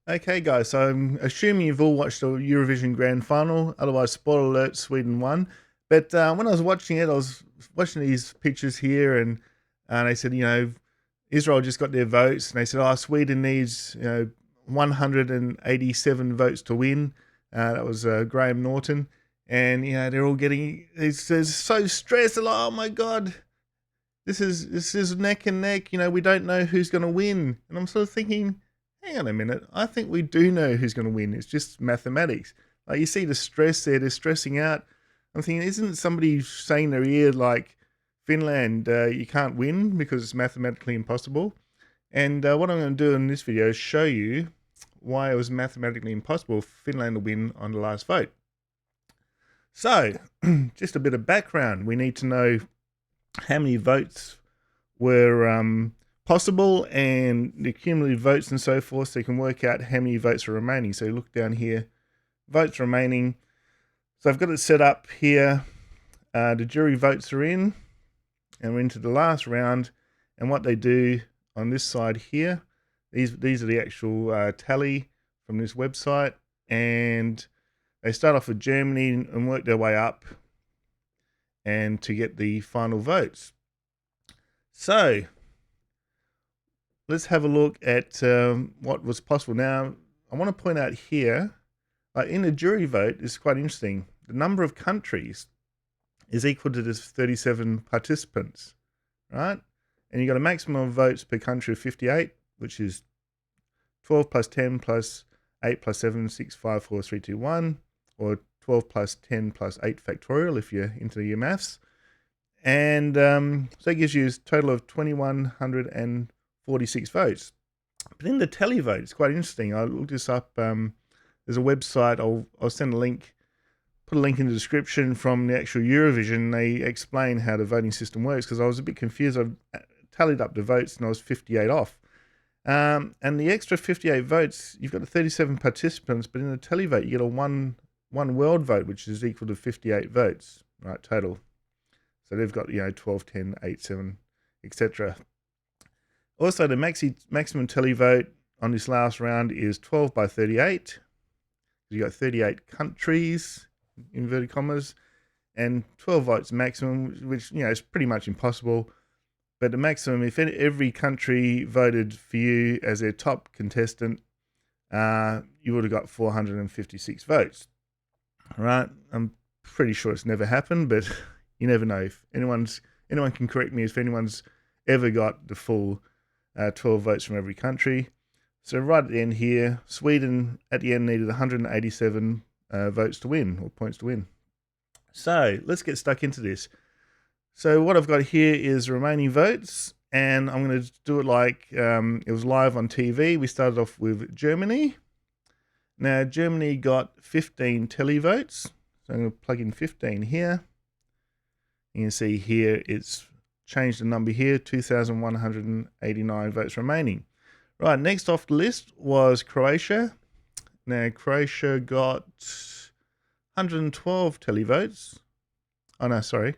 Okay, guys, so I'm assuming you've all watched the Eurovision Grand Final. Otherwise, spoiler alert, Sweden won. But when I was watching it, I was watching these pictures here, and they said, Israel just got their votes, and they said, oh, Sweden needs, 187 votes to win. That was Graham Norton. And, they're all getting, they're so stressed. They're like, oh my God, this is neck and neck. We don't know who's going to win. And I'm sort of thinking, hang on a minute. I think we do know who's going to win. It's just mathematics. Like you see the stress there, they're stressing out. I'm thinking, isn't somebody saying in their ear like Finland, you can't win because it's mathematically impossible? And what I'm going to do in this video is show you why it was mathematically impossible for Finland to win on the last vote. So, just a bit of background. We need to know how many votes were possible and the cumulative votes and so forth, so you can work out how many votes are remaining. So you look down here, votes remaining. So I've got it set up here. The jury votes are in, and we're into the last round. And what they do on this side here, these are the actual tally from this website, and they start off with Germany and work their way up and to get the final votes. So let's have a look at what was possible. Now, I want to point out here, in the jury vote, it's quite interesting. The number of countries is equal to the 37 participants, right? And you got a maximum of votes per country of 58, which is 12 plus 10 plus 8 plus 7, 6, 5, 4, 3, 2, 1, or 12 plus 10 plus 8 factorial if you're into your maths. And so it gives you a total of 2,146 votes. But in the televote, it's quite interesting. I looked this up. There's a website. I'll send a link, put a link in the description from the actual Eurovision. They explain how the voting system works because I was a bit confused. I tallied up the votes and I was 58 off. And the extra 58 votes, you've got the 37 participants, but in the televote, you get a one world vote, which is equal to 58 votes, right, total. So they've got, 12, 10, 8, 7, etc. Also, the maximum televote on this last round is 12 by 38. You've got 38 countries, inverted commas, and 12 votes maximum, which, is pretty much impossible. But the maximum, if every country voted for you as their top contestant, you would have got 456 votes. All right? I'm pretty sure it's never happened, but you never know. If anyone can correct me if anyone's ever got the full 12 votes from every country. So right at the end here, Sweden at the end needed 187 votes to win, or points to win. So let's get stuck into this. So what I've got here is remaining votes, and I'm going to do it like it was live on TV. We started off with Germany. Now, Germany got 15 televotes. So I'm going to plug in 15 here. You can see here it's changed the number here, 2,189 votes remaining. Right, next off the list was Croatia. Now, Croatia got 112 televotes. Oh, no, sorry.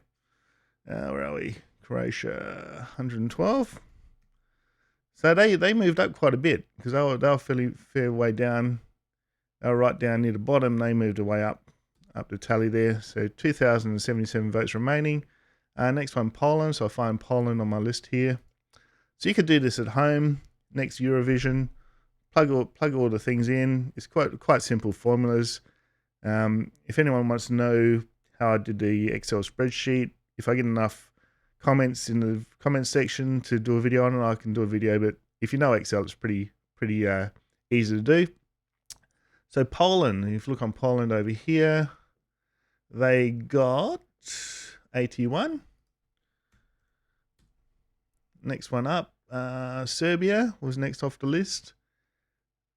Where are we? Croatia, 112. So they moved up quite a bit because they were fairly fair way down. They were right down near the bottom. They moved away up the tally there. So 2,077 votes remaining. Next one, Poland. So I'll find Poland on my list here. So you could do this at home. Next Eurovision, plug all the things in. It's quite simple formulas. If anyone wants to know how I did the Excel spreadsheet, if I get enough comments in the comments section to do a video on it, I can do a video. But if you know Excel, it's pretty easy to do. So Poland, if you look on Poland over here, they got 81. Next one up, Serbia was next off the list.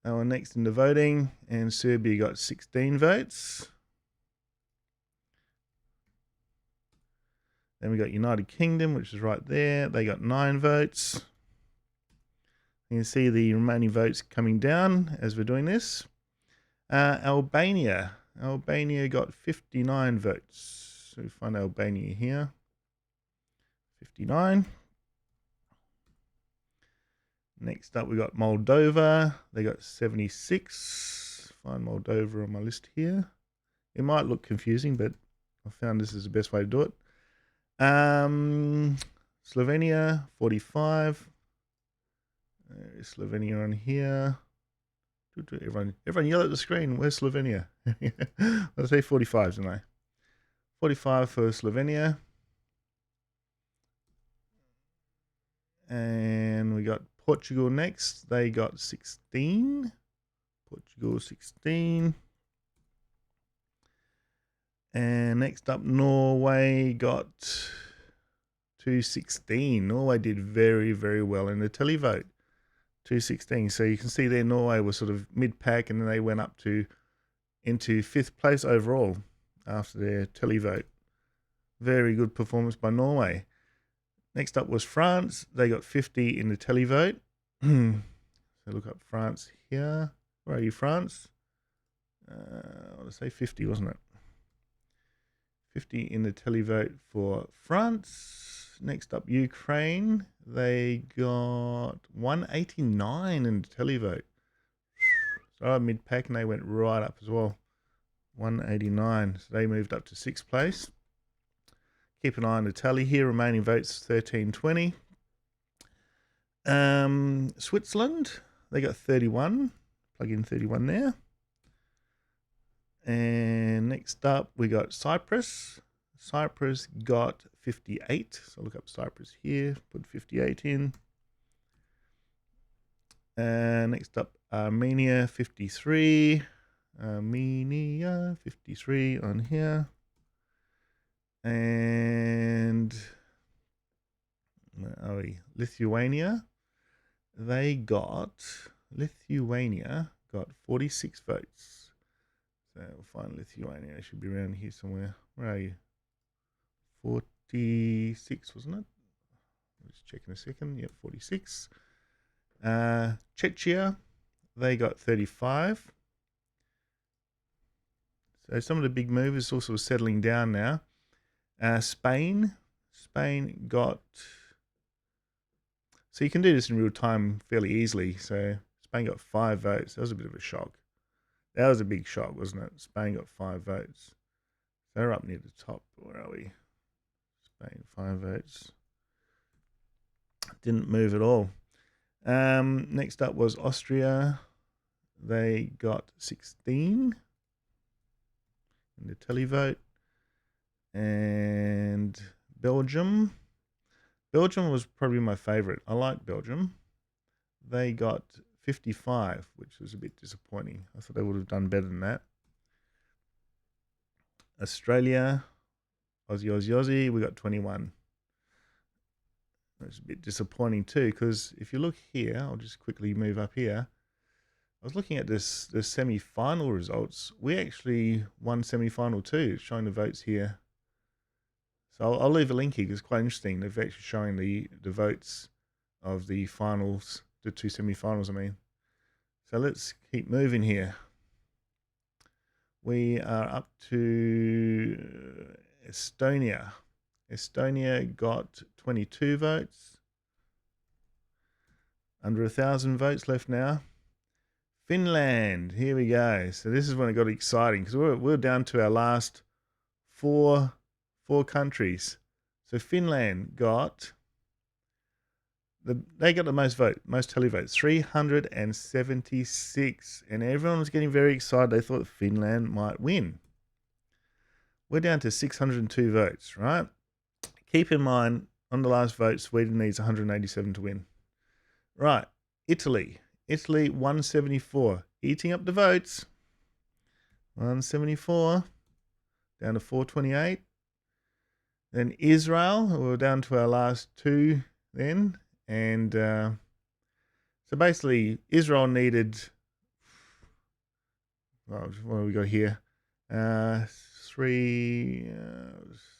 They were next in the voting, and Serbia got 16 votes. Then we got United Kingdom, which is right there. They got 9 votes. You can see the remaining votes coming down as we're doing this. Albania got 59 votes. So we find Albania here. 59. Next up, we got Moldova. They got 76. Find Moldova on my list here. It might look confusing, but I found this is the best way to do it. Slovenia, 45. There's Slovenia on here. Everyone yell at the screen. Where's Slovenia? I'll say 45, didn't I? 45 for Slovenia. And we got Portugal next. They got 16. Portugal 16. And next up, Norway got 216. Norway did very, very well in the televote. 216. So you can see there Norway was sort of mid-pack, and then they went up into 5th place overall after their televote. Very good performance by Norway. Next up was France. They got 50 in the televote. So look up France here. Where are you, France? I want to say 50, wasn't it? 50 in the televote for France. Next up, Ukraine. They got 189 in the televote. So mid-pack, and they went right up as well. 189. So they moved up to 6th place. Keep an eye on the tally here. Remaining votes 1320. Switzerland, they got 31. Plug in 31 there. And next up, we got Cyprus. Cyprus got 58. So look up Cyprus here. Put 58 in. Next up, Armenia 53. Armenia 53 on here. And where are we? Lithuania. Lithuania got 46 votes. So we'll find Lithuania. It should be around here somewhere. Where are you? 46, wasn't it? Let's check in a second. Yep, 46. Czechia, they got 35. So some of the big movers also settling down now. Spain got... So you can do this in real time fairly easily. So Spain got 5 votes. That was a bit of a shock. That was a big shock, wasn't it? Spain got 5 votes. They're up near the top. Where are we? Spain, 5 votes. Didn't move at all. Next up was Austria. They got 16 in the televote. And Belgium. Belgium was probably my favorite. I like Belgium. They got 55, which was a bit disappointing. I thought they would have done better than that. Australia, Aussie, we got 21. It's a bit disappointing too, because if you look here, I'll just quickly move up here. I was looking at the semi-final results. We actually won semi-final too, showing the votes here. So I'll leave a link here because it's quite interesting. They're actually showing the votes of the finals, the 2 semi-finals, I mean. So let's keep moving here. We are up to Estonia. Estonia got 22 votes. Under 1,000 votes left now. Finland, here we go. So this is when it got exciting because we're down to our last four countries. So Finland got the most televotes, 376, and everyone was getting very excited. They thought Finland might win. We're down to 602 votes, right? Keep in mind, on the last vote, Sweden needs 187 to win. Right, Italy 174, eating up the votes. 174 down to 428. Then Israel, we're down to our last 2 then. And so basically, Israel needed, well, what have we got here? 3,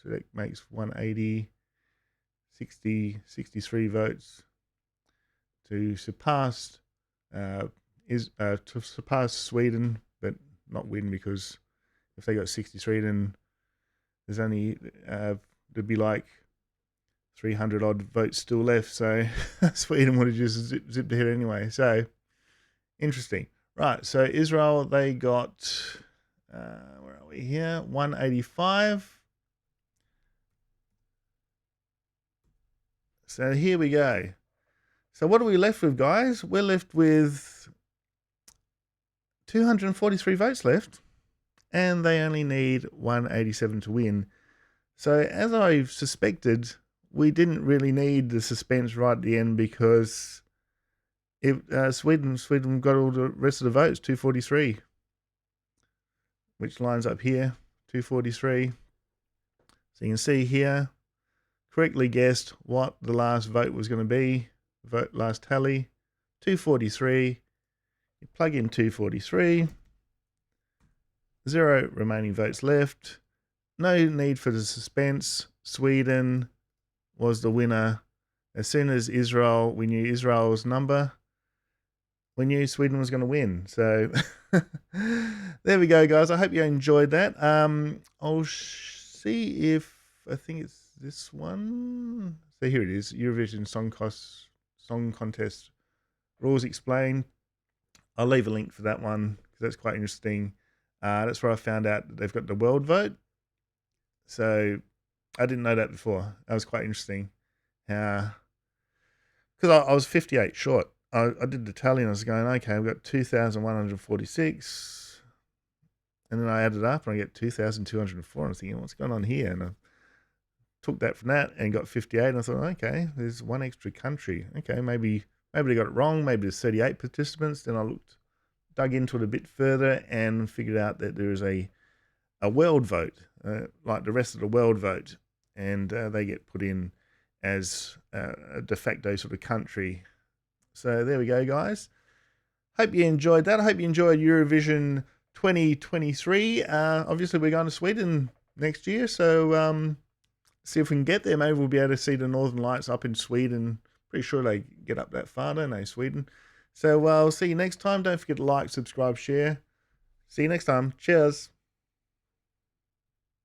so that makes 180, 63 votes to surpass Sweden, but not win, because if they got 63, then there's only there'd be like 300 odd votes still left. So Sweden would have just zipped ahead anyway. So interesting. Right. So Israel, they got, where are we here? 185. So here we go. So what are we left with, guys? We're left with 243 votes left, and they only need 187 to win. So as I suspected, we didn't really need the suspense right at the end, because Sweden got all the rest of the votes, 243, which lines up here, 243. So you can see here, correctly guessed what the last vote was going to be. Last tally, 243. You plug in 243. 0 remaining votes left. No need for the suspense. Sweden was the winner. As soon as we knew Israel's number, we knew Sweden was going to win. So there we go, guys. I hope you enjoyed that. I'll see if, I think it's this one. So here it is, Eurovision Song Contest Rules Explained. I'll leave a link for that one, because that's quite interesting. That's where I found out that they've got the world vote. So I didn't know that before. That was quite interesting. Because I was 58 short. I did the tally and I was going, okay, I've got 2,146. And then I added up and I get 2,204. I was thinking, what's going on here? And I took that from that and got 58. And I thought, okay, there's one extra country. Okay, maybe they got it wrong. Maybe there's 38 participants. Then I dug into it a bit further and figured out that there is a world vote, like the rest of the world vote, and they get put in as a de facto sort of country. So there we go, guys. Hope you enjoyed that. I hope you enjoyed Eurovision 2023. Obviously, we're going to Sweden next year, so see if we can get there. Maybe we'll be able to see the Northern Lights up in Sweden. Pretty sure they get up that far, don't they, Sweden? So I'll see you next time. Don't forget to like, subscribe, share. See you next time. Cheers.